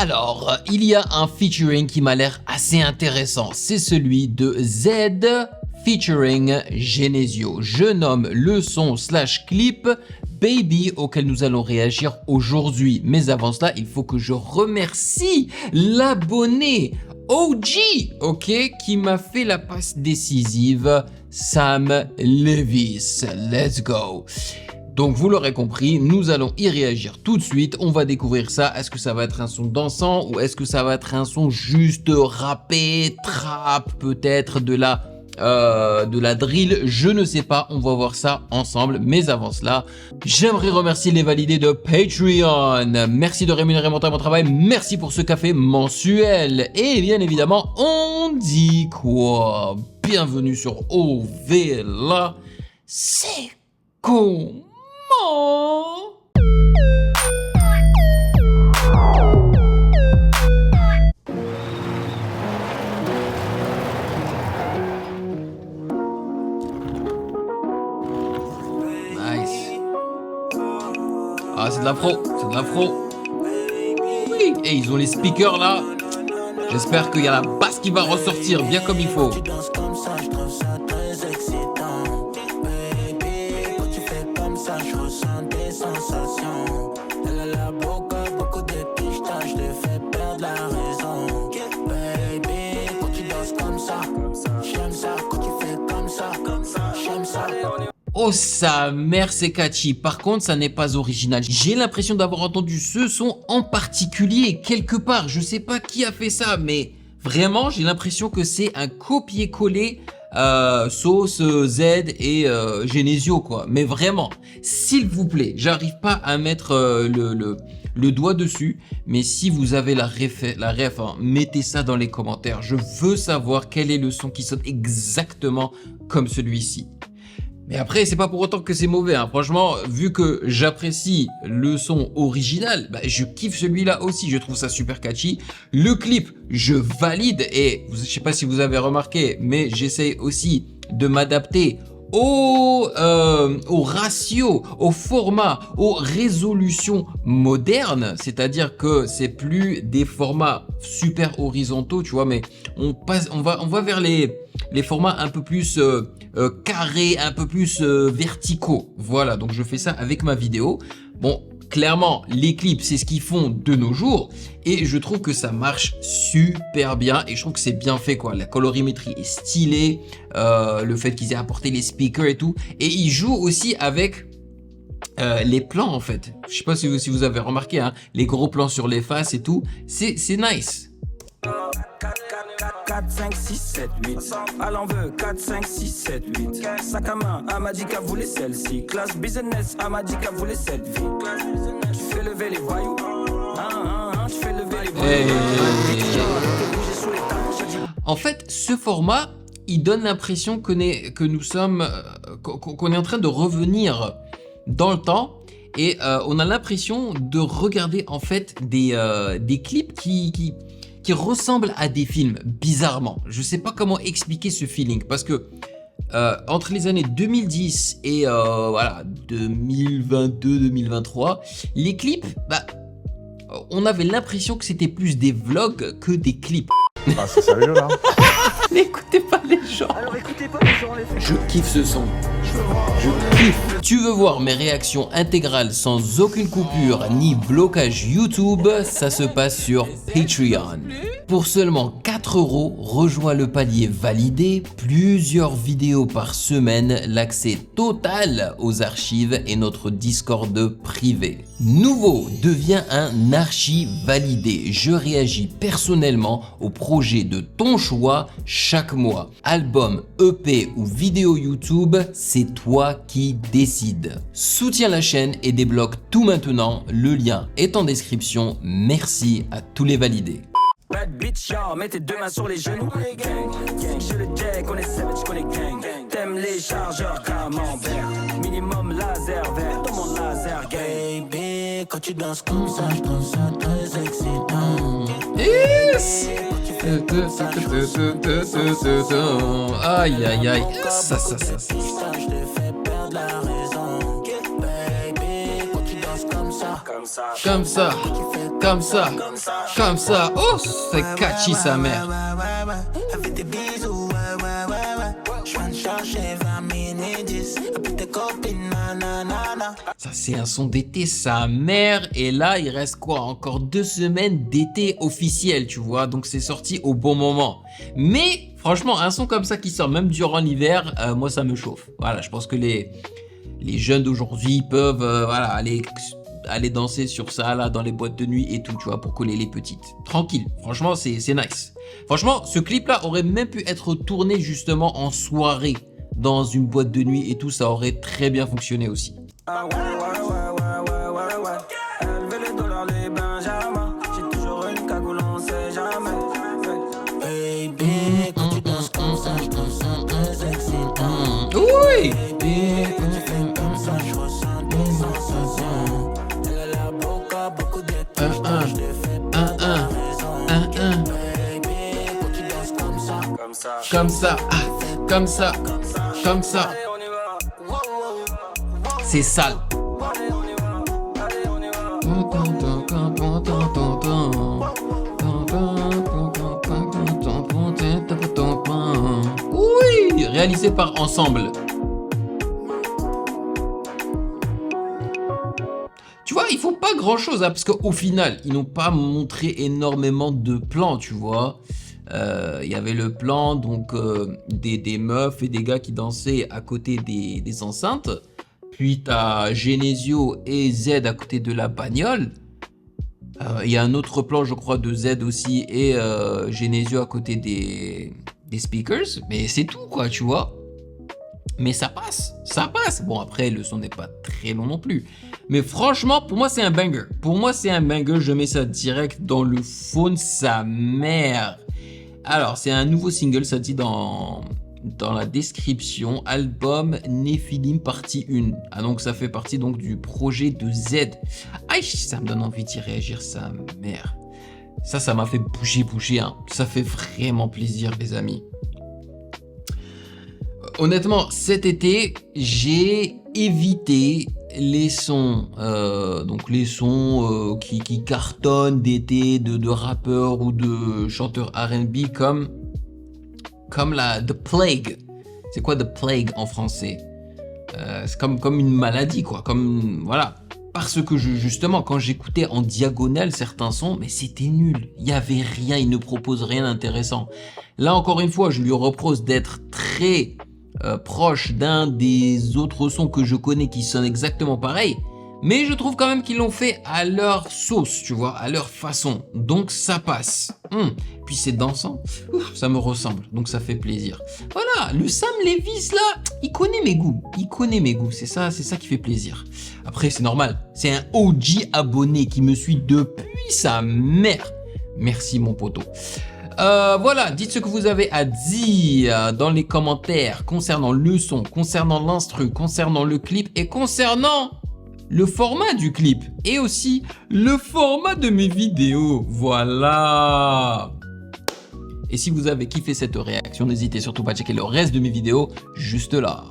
Alors, il y a un featuring qui m'a l'air assez intéressant. C'est celui de Z featuring Genesio. Je nomme le son / clip Baby auquel nous allons réagir aujourd'hui. Mais avant cela, il faut que je remercie l'abonné OG, ok, qui m'a fait la passe décisive, Sam Levis. Let's go. Donc vous l'aurez compris, nous allons y réagir tout de suite. On va découvrir ça. Est-ce que ça va être un son dansant ou est-ce que ça va être un son juste rappé, trap, peut-être de la drill, je ne sais pas, on va voir ça ensemble. Mais avant cela, j'aimerais remercier les validés de Patreon. Merci de rémunérer mon temps et mon travail, merci pour ce café mensuel. Et bien évidemment, on dit quoi? Bienvenue sur OVLA, c'est comment? Ah, c'est de l'afro, c'est de l'afro. Oui, et ils ont les speakers là. J'espère qu'il y a la basse qui va ressortir bien comme il faut. Oh sa mère, c'est catchy. Par contre, ça n'est pas original. J'ai l'impression d'avoir entendu ce son en particulier quelque part. Je sais pas qui a fait ça, mais vraiment, j'ai l'impression que c'est un copier-coller Sauce, Z et Genesio, quoi. Mais vraiment, s'il vous plaît, j'arrive pas à mettre le doigt dessus, mais si vous avez la ref, hein, mettez ça dans les commentaires. Je veux savoir quel est le son qui sonne exactement comme celui-ci. Mais après, c'est pas pour autant que c'est mauvais, hein. Franchement, vu que j'apprécie le son original, bah, je kiffe celui-là aussi, je trouve ça super catchy. Le clip, je valide et je sais pas si vous avez remarqué, mais j'essaye aussi de m'adapter au ratio, au format, aux résolutions modernes, c'est-à-dire que c'est plus des formats super horizontaux, tu vois, mais on va vers les formats un peu plus carrés, un peu plus verticaux. Voilà, donc je fais ça avec ma vidéo. Bon, clairement, les clips, c'est ce qu'ils font de nos jours et je trouve que ça marche super bien et je trouve que c'est bien fait, quoi. La colorimétrie est stylée, le fait qu'ils aient apporté les speakers et tout, et ils jouent aussi avec les plans, en fait. Je sais pas si vous avez remarqué, hein, les gros plans sur les faces et tout, c'est nice. 4, 5, 6, 7, 8. Alain veut 4, 5, 6, 7, 8. Sac à main, Amadika voulait celle-ci. Classe business, Amadika voulait cette vie. Tu fais lever les voyous. Tu fais lever les voyous. En fait, ce format, il donne l'impression que nous sommes, qu'on est en train de revenir dans le temps. Et on a l'impression de regarder en fait des clips qui ressemblent à des films, bizarrement. Je sais pas comment expliquer ce feeling, parce que entre les années 2010 et voilà, 2022-2023, les clips, bah, on avait l'impression que c'était plus des vlogs que des clips. Ah, c'est sérieux là? N'écoutez pas les gens. Alors écoutez pas les gens, les faits. Je kiffe ce son. Je kiffe. Tu veux voir mes réactions intégrales sans aucune coupure ni blocage YouTube? Ça se passe sur Patreon. Pour seulement 4 €, rejoins le palier validé, plusieurs vidéos par semaine, l'accès total aux archives et notre Discord privé. Nouveau, deviens un archi validé. Je réagis personnellement au projet de ton choix chaque mois. Album, EP ou vidéo YouTube, c'est toi qui décides. Soutiens la chaîne et débloque tout maintenant. Le lien est en description. Merci à tous les validés. Bad bitch, yo, mets tes 2 mains sur les genoux. Gang, gang, je le jack, on est savage, on est gang. T'aimes les chargeurs, camembert. Minimum laser vert, dans mon laser gang. Baby, quand tu danses comme ça, je trouve ça très excitant. Yes. Aïe aïe aïe. Ça. Je te fais perdre la raison. Baby, quand tu danses comme ça. Comme ça. Tu fais comme ça, comme ça. Oh, c'est catchy sa mère. Elle fait des bisous, je viens de chercher 20 minutes 10. Avec tes copines, nanana. Ça, c'est un son d'été, sa mère. Et là, il reste quoi? Encore 2 semaines d'été officiel, tu vois. Donc, c'est sorti au bon moment. Mais, franchement, un son comme ça qui sort même durant l'hiver, moi, ça me chauffe. Voilà, je pense que les jeunes d'aujourd'hui peuvent voilà, aller danser sur ça, là, dans les boîtes de nuit et tout, tu vois, pour coller les petites. Tranquille. Franchement, c'est nice. Franchement, ce clip-là aurait même pu être tourné justement en soirée dans une boîte de nuit et tout, ça aurait très bien fonctionné aussi. Ah ouais, elle veut les dollars, les benjamins. J'ai toujours une cagoule, on sait jamais. Baby, quand tu danses comme ça, je te sens très excitant. Oui. Baby, quand tu fais comme ça, je ressens des sensations. Elle a la boca, beaucoup d'étoiles, je te fais pas raison. Baby, quand tu danses comme ça, Comme ça, comme ça, comme ça. Allez, on y va. C'est sale. Allez, on y va. Allez, on y va. Oui, réalisé par Ensemble. Tu vois, il faut pas grand chose, parce qu'au final, ils n'ont pas montré énormément de plans, tu vois. Il y avait le plan donc des meufs et des gars qui dansaient à côté des enceintes. Puis t'as Genesio et Z à côté de la bagnole. Il y a un autre plan, je crois, de Z aussi et Genesio à côté des speakers. Mais c'est tout, quoi, tu vois. Mais ça passe, ça passe. Bon, après, le son n'est pas très long non plus. Mais franchement, pour moi, c'est un banger. Pour moi, c'est un banger. Je mets ça direct dans le phone, sa mère. Alors, c'est un nouveau single, ça dit dans la description, album Nephilim partie 1. Ah, donc ça fait partie donc du projet de Z. Aïe, ça me donne envie d'y réagir, sa mère. Ça m'a fait bouger, hein. Ça fait vraiment plaisir, les amis. Honnêtement, cet été, j'ai évité les sons, qui cartonnent d'été de rappeurs ou de chanteurs R&B comme la The Plague. C'est quoi The Plague en français? C'est comme une maladie, quoi. Comme voilà. Parce que justement, quand j'écoutais en diagonale certains sons, mais c'était nul. Il y avait rien, il ne propose rien d'intéressant. Là, encore une fois, je lui reproche d'être très proche d'un des autres sons que je connais qui sonnent exactement pareil, mais je trouve quand même qu'ils l'ont fait à leur sauce, tu vois, à leur façon, donc ça passe. Puis c'est dansant. Ouf, ça me ressemble, donc ça fait plaisir. Voilà, le Sam Levis là, il connaît mes goûts, c'est ça qui fait plaisir. Après c'est normal, c'est un OG abonné qui me suit depuis sa mère. Merci mon poteau. Voilà, dites ce que vous avez à dire dans les commentaires concernant le son, concernant l'instru, concernant le clip et concernant le format du clip et aussi le format de mes vidéos. Voilà. Et si vous avez kiffé cette réaction, n'hésitez surtout pas à checker le reste de mes vidéos juste là.